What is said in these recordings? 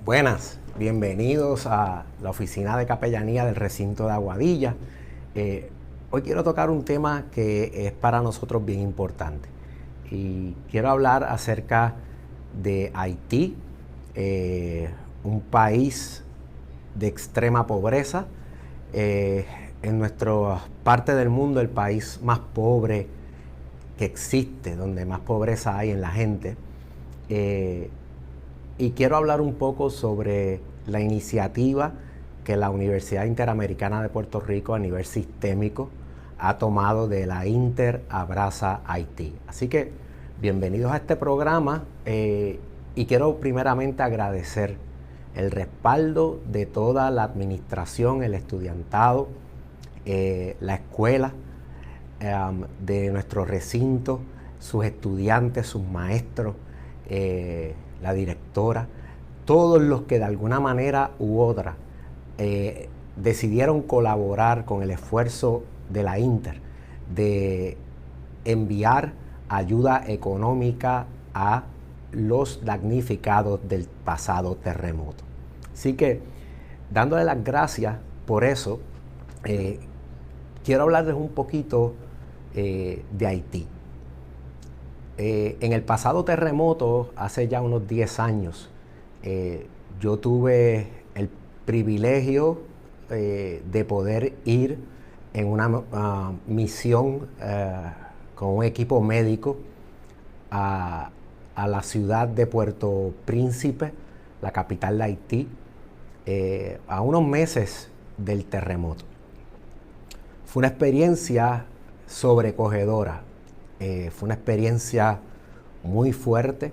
Buenas, bienvenidos a la oficina de capellanía del recinto de Aguadilla. Hoy quiero tocar un tema que es para nosotros bien importante y quiero hablar acerca de Haití, un país de extrema pobreza, en nuestra parte del mundo el país más pobre que existe, donde más pobreza hay en la gente. Y quiero hablar un poco sobre la iniciativa que la Universidad Interamericana de Puerto Rico a nivel sistémico ha tomado de la Inter Abraza Haití. Así que bienvenidos a este programa y quiero primeramente agradecer el respaldo de toda la administración, el estudiantado, la escuela de nuestro recinto, sus estudiantes, sus maestros, la directora, todos los que de alguna manera u otra decidieron colaborar con el esfuerzo de la Inter de enviar ayuda económica a los damnificados del pasado terremoto. Así que, dándole las gracias por eso, quiero hablarles un poquito de Haití. En el pasado terremoto, hace ya unos 10 años, yo tuve el privilegio de poder ir en una misión con un equipo médico a la ciudad de Puerto Príncipe, la capital de Haití, a unos meses del terremoto. Fue una experiencia sobrecogedora. Fue una experiencia muy fuerte.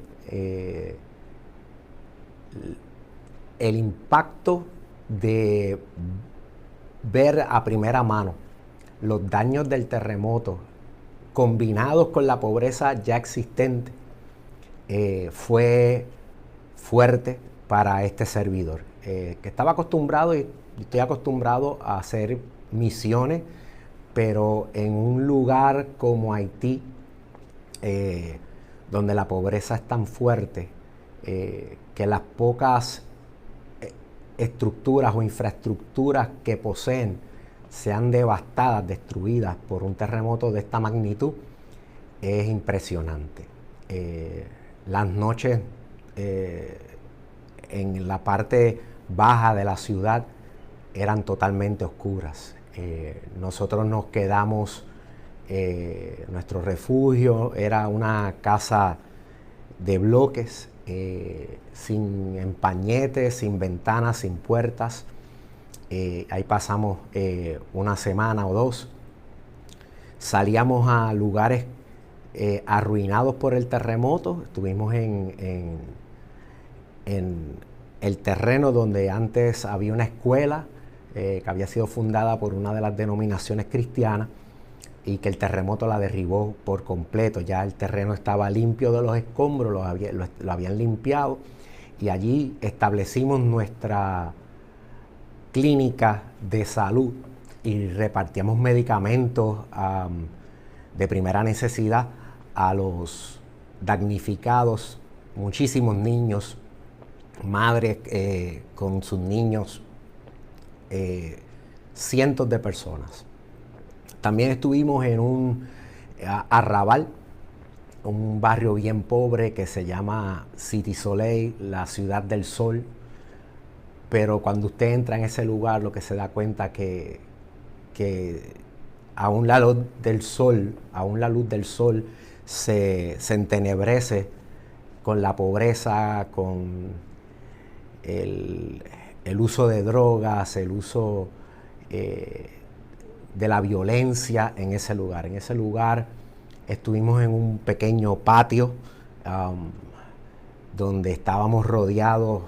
El impacto de ver a primera mano los daños del terremoto combinados con la pobreza ya existente fue fuerte para este servidor, que estaba acostumbrado y estoy acostumbrado a hacer misiones, pero en un lugar como Haití, donde la pobreza es tan fuerte que las pocas estructuras o infraestructuras que poseen sean devastadas, destruidas por un terremoto de esta magnitud, es impresionante. Las noches en la parte baja de la ciudad eran totalmente oscuras. Nosotros nos quedamos, nuestro refugio era una casa de bloques, sin empañetes, sin ventanas, sin puertas. Ahí pasamos una semana o dos. Salíamos a lugares arruinados por el terremoto. Estuvimos en el terreno donde antes había una escuela que había sido fundada por una de las denominaciones cristianas y que el terremoto la derribó por completo. Ya el terreno estaba limpio de los escombros, lo habían limpiado, y allí establecimos nuestra clínica de salud y repartíamos medicamentos de primera necesidad a los damnificados, muchísimos niños, madres con sus niños, cientos de personas. También estuvimos en un arrabal, un barrio bien pobre que se llama City Soleil, la ciudad del sol. Pero cuando usted entra en ese lugar, lo que se da cuenta que aún la luz del sol, se entenebrece con la pobreza, con el uso de drogas, el uso de la violencia en ese lugar. En ese lugar estuvimos en un pequeño patio donde estábamos rodeados.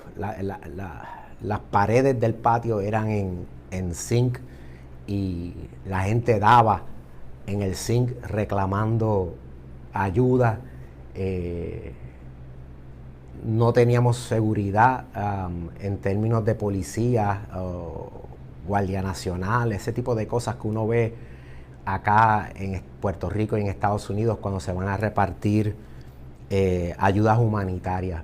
Las paredes del patio eran en zinc y la gente daba en el zinc reclamando ayuda. No teníamos seguridad en términos de policía o Guardia Nacional, ese tipo de cosas que uno ve acá en Puerto Rico y en Estados Unidos cuando se van a repartir ayudas humanitarias.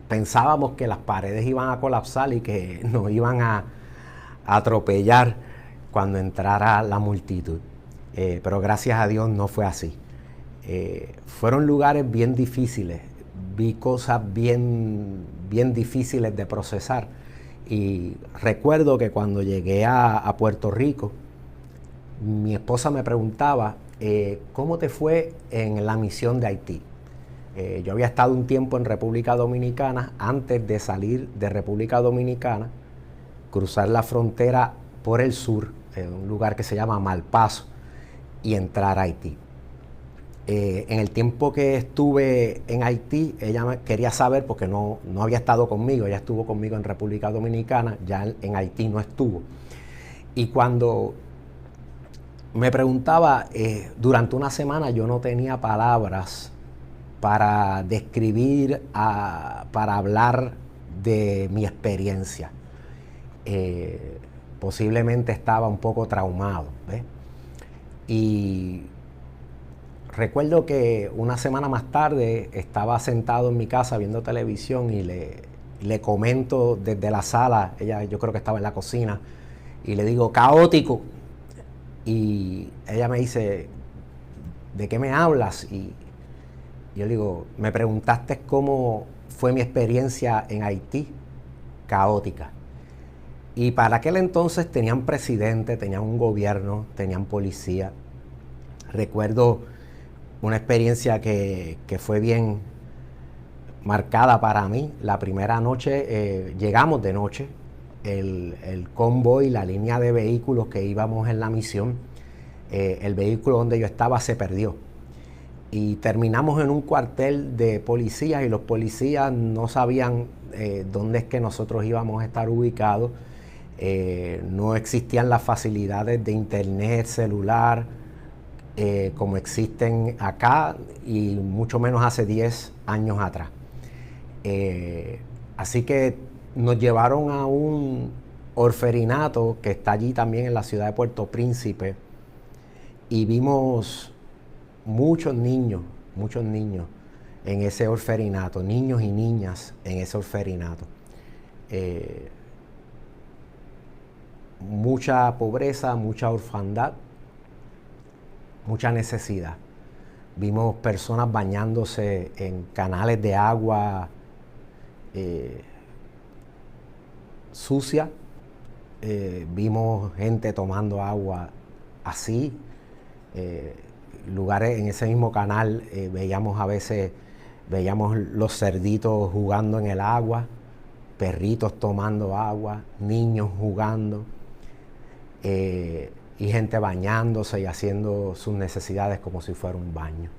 pensábamos que las paredes iban a colapsar y que nos iban a atropellar cuando entrara la multitud. Pero gracias a Dios no fue así. Fueron lugares bien difíciles, vi cosas bien difíciles de procesar. Y recuerdo que cuando llegué a Puerto Rico, mi esposa me preguntaba, ¿cómo te fue en la misión de Haití? Yo había estado un tiempo en República Dominicana. Antes de salir de República Dominicana, cruzar la frontera por el sur, un lugar que se llama Malpaso, y entrar a Haití. En el tiempo que estuve en Haití, ella quería saber, porque no había estado conmigo, ella estuvo conmigo en República Dominicana, ya en Haití no estuvo. Y cuando me preguntaba, durante una semana yo no tenía palabras para describir, para hablar de mi experiencia. Posiblemente estaba un poco traumado, ¿ves? Y recuerdo que una semana más tarde estaba sentado en mi casa viendo televisión y le comento desde la sala, yo creo que estaba en la cocina, y le digo, caótico. Y ella me dice, ¿de qué me hablas? Y yo le digo, me preguntaste cómo fue mi experiencia en Haití. Caótica. Y para aquel entonces tenían presidente, tenían un gobierno, tenían policía. Recuerdo una experiencia que fue bien marcada para mí. La primera noche, llegamos de noche, el convoy, la línea de vehículos que íbamos en la misión, el vehículo donde yo estaba se perdió. Y terminamos en un cuartel de policías y los policías no sabían dónde es que nosotros íbamos a estar ubicados. No existían las facilidades de internet, celular, como existen acá y mucho menos hace 10 años atrás. Así que nos llevaron a un orferinato que está allí también en la ciudad de Puerto Príncipe y vimos muchos niños en ese orferinato, niños y niñas en ese orferinato. Mucha pobreza, mucha orfandad, mucha necesidad. Vimos personas bañándose en canales de agua sucia. Vimos gente tomando agua así. Lugares en ese mismo canal veíamos los cerditos jugando en el agua, perritos tomando agua, niños jugando. Y gente bañándose y haciendo sus necesidades como si fuera un baño.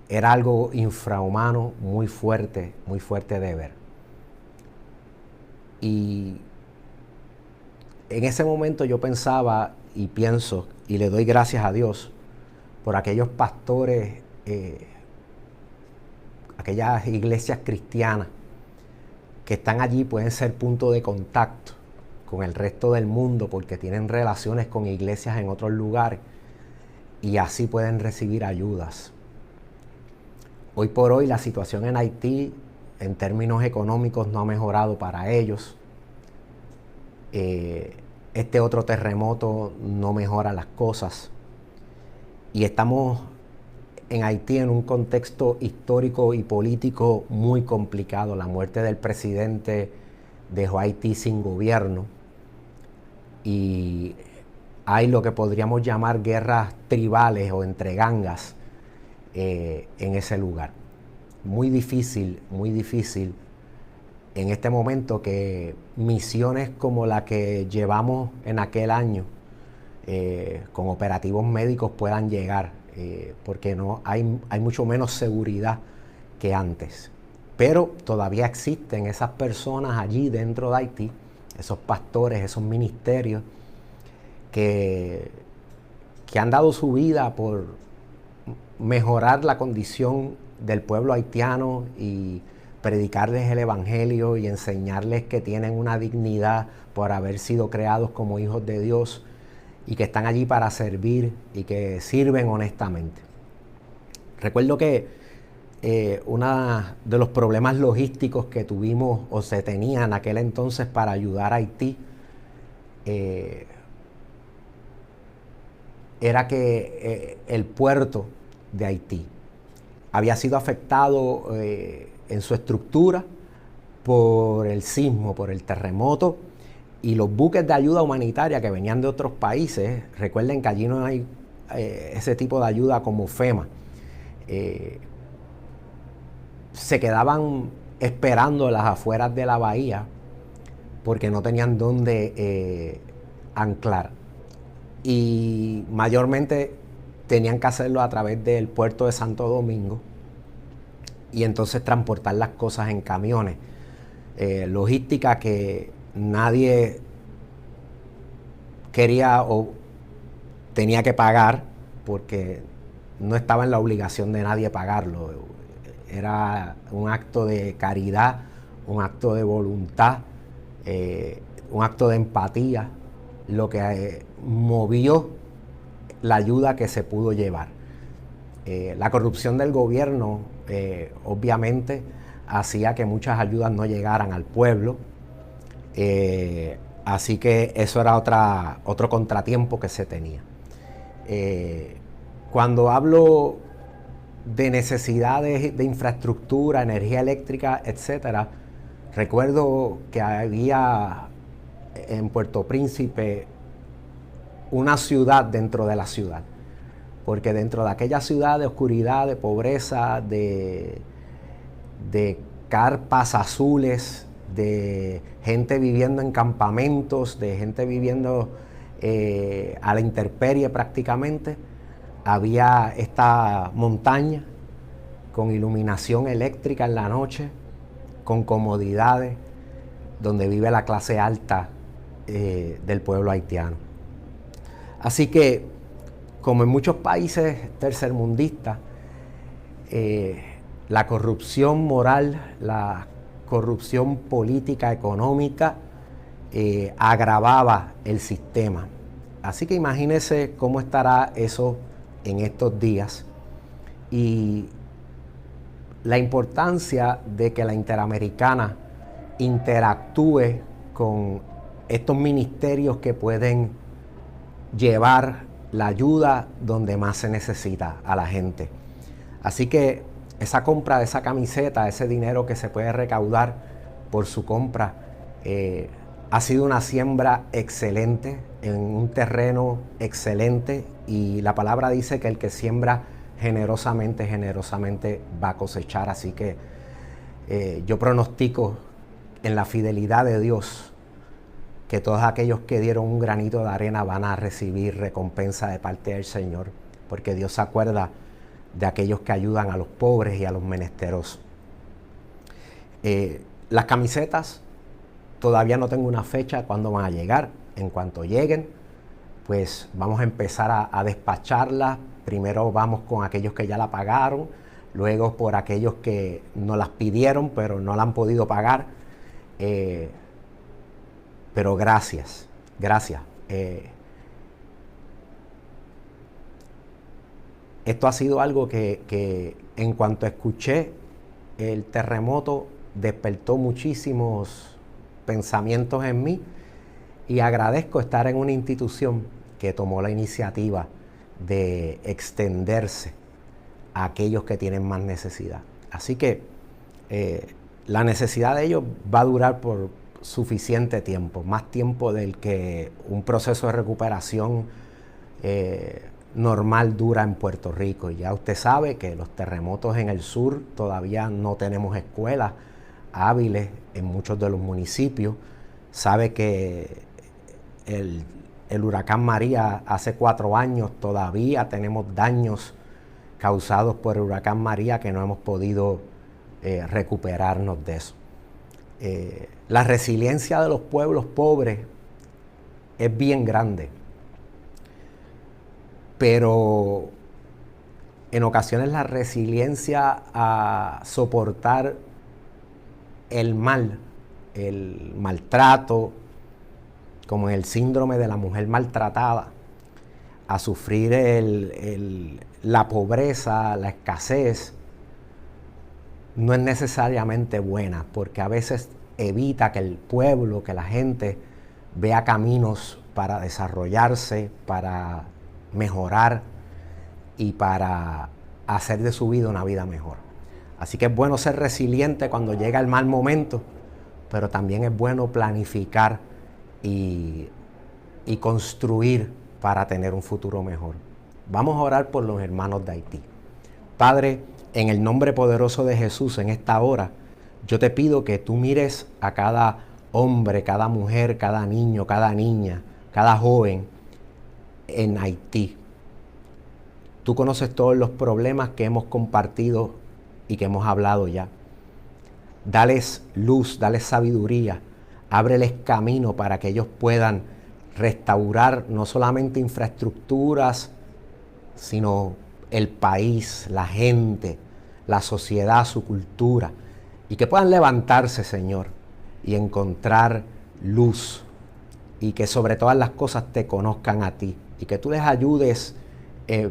Era algo infrahumano, muy fuerte de ver. Y en ese momento yo pensaba y pienso, y le doy gracias a Dios por aquellos pastores, aquellas iglesias cristianas que están allí, pueden ser punto de contacto con el resto del mundo porque tienen relaciones con iglesias en otros lugares y así pueden recibir ayudas. Hoy por hoy la situación en Haití en términos económicos no ha mejorado para ellos. Este otro terremoto no mejora las cosas y estamos en Haití en un contexto histórico y político muy complicado. La muerte del presidente dejó a Haití sin gobierno y hay lo que podríamos llamar guerras tribales o entre gangas en ese lugar. Muy difícil en este momento que misiones como la que llevamos en aquel año con operativos médicos puedan llegar, porque hay mucho menos seguridad que antes. Pero todavía existen esas personas allí dentro de Haití, esos pastores, esos ministerios que han dado su vida por mejorar la condición del pueblo haitiano y predicarles el evangelio y enseñarles que tienen una dignidad por haber sido creados como hijos de Dios y que están allí para servir y que sirven honestamente. Recuerdo que uno de los problemas logísticos que tuvimos o se tenía en aquel entonces para ayudar a Haití era que el puerto de Haití había sido afectado en su estructura por el sismo, por el terremoto, y los buques de ayuda humanitaria que venían de otros países, recuerden que allí no hay ese tipo de ayuda como FEMA, se quedaban esperando a las afueras de la bahía porque no tenían dónde anclar. Y mayormente tenían que hacerlo a través del puerto de Santo Domingo y entonces transportar las cosas en camiones. Logística que nadie quería o tenía que pagar porque no estaba en la obligación de nadie pagarlo. Era un acto de caridad, un acto de voluntad, un acto de empatía, lo que movió la ayuda que se pudo llevar. La corrupción del gobierno obviamente hacía que muchas ayudas no llegaran al pueblo, así que eso era otro contratiempo que se tenía. Cuando hablo de necesidades de infraestructura, energía eléctrica, etcétera, recuerdo que había en Puerto Príncipe una ciudad dentro de la ciudad, porque dentro de aquella ciudad de oscuridad, de pobreza, de carpas azules, de gente viviendo en campamentos, de gente viviendo a la intemperie prácticamente, había esta montaña con iluminación eléctrica en la noche, con comodidades, donde vive la clase alta del pueblo haitiano. Así que, como en muchos países tercermundistas, la corrupción moral, la corrupción política, económica, agravaba el sistema. Así que imagínense cómo estará eso en estos días y la importancia de que la Interamericana interactúe con estos ministerios que pueden llevar la ayuda donde más se necesita a la gente. Así que esa compra de esa camiseta, ese dinero que se puede recaudar por su compra, ha sido una siembra excelente, en un terreno excelente, y la palabra dice que el que siembra generosamente, generosamente va a cosechar. Así que yo pronostico en la fidelidad de Dios que todos aquellos que dieron un granito de arena van a recibir recompensa de parte del Señor, porque Dios se acuerda de aquellos que ayudan a los pobres y a los menesterosos. Las camisetas todavía no tengo una fecha cuándo van a llegar. En cuanto lleguen, pues vamos a empezar a despacharlas. Primero vamos con aquellos que ya la pagaron, luego por aquellos que nos las pidieron pero no la han podido pagar. Pero gracias. Esto ha sido algo que en cuanto escuché el terremoto despertó muchísimos pensamientos en mí, y agradezco estar en una institución que tomó la iniciativa de extenderse a aquellos que tienen más necesidad. Así que la necesidad de ellos va a durar por suficiente tiempo, más tiempo del que un proceso de recuperación normal dura en Puerto Rico. Y ya usted sabe que los terremotos en el sur todavía no tenemos escuelas hábiles en muchos de los municipios. Sabe que el huracán María hace 4 años todavía tenemos daños causados por el huracán María que no hemos podido recuperarnos de eso. La resiliencia de los pueblos pobres es bien grande, pero en ocasiones la resiliencia a soportar el mal, el maltrato, como en el síndrome de la mujer maltratada, a sufrir la pobreza, la escasez, no es necesariamente buena, porque a veces evita que el pueblo, que la gente vea caminos para desarrollarse, para mejorar y para hacer de su vida una vida mejor. Así que es bueno ser resiliente cuando llega el mal momento, pero también es bueno planificar y construir para tener un futuro mejor. Vamos a orar por los hermanos de Haití. Padre, en el nombre poderoso de Jesús, en esta hora, yo te pido que tú mires a cada hombre, cada mujer, cada niño, cada niña, cada joven en Haití. Tú conoces todos los problemas que hemos compartido y que hemos hablado ya. Dales luz, dales sabiduría, ábreles camino para que ellos puedan restaurar no solamente infraestructuras, sino el país, la gente, la sociedad, su cultura, y que puedan levantarse, Señor, y encontrar luz, y que sobre todas las cosas te conozcan a ti, y que tú les ayudes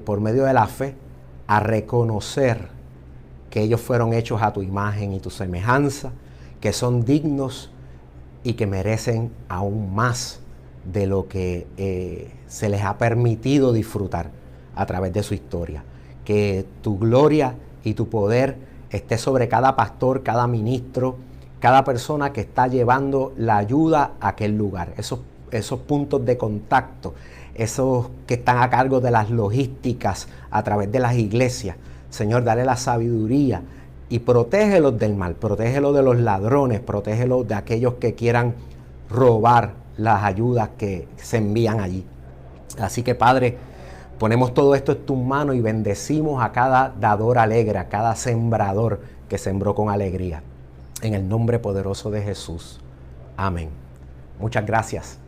por medio de la fe a reconocer que ellos fueron hechos a tu imagen y tu semejanza, que son dignos y que merecen aún más de lo que se les ha permitido disfrutar a través de su historia. Que tu gloria y tu poder esté sobre cada pastor, cada ministro, cada persona que está llevando la ayuda a aquel lugar, esos puntos de contacto, esos que están a cargo de las logísticas a través de las iglesias. Señor, dale la sabiduría y protégelos del mal, protégelos de los ladrones, protégelos de aquellos que quieran robar las ayudas que se envían allí. Así que, Padre, ponemos todo esto en tus manos y bendecimos a cada dador alegre, a cada sembrador que sembró con alegría. En el nombre poderoso de Jesús. Amén. Muchas gracias.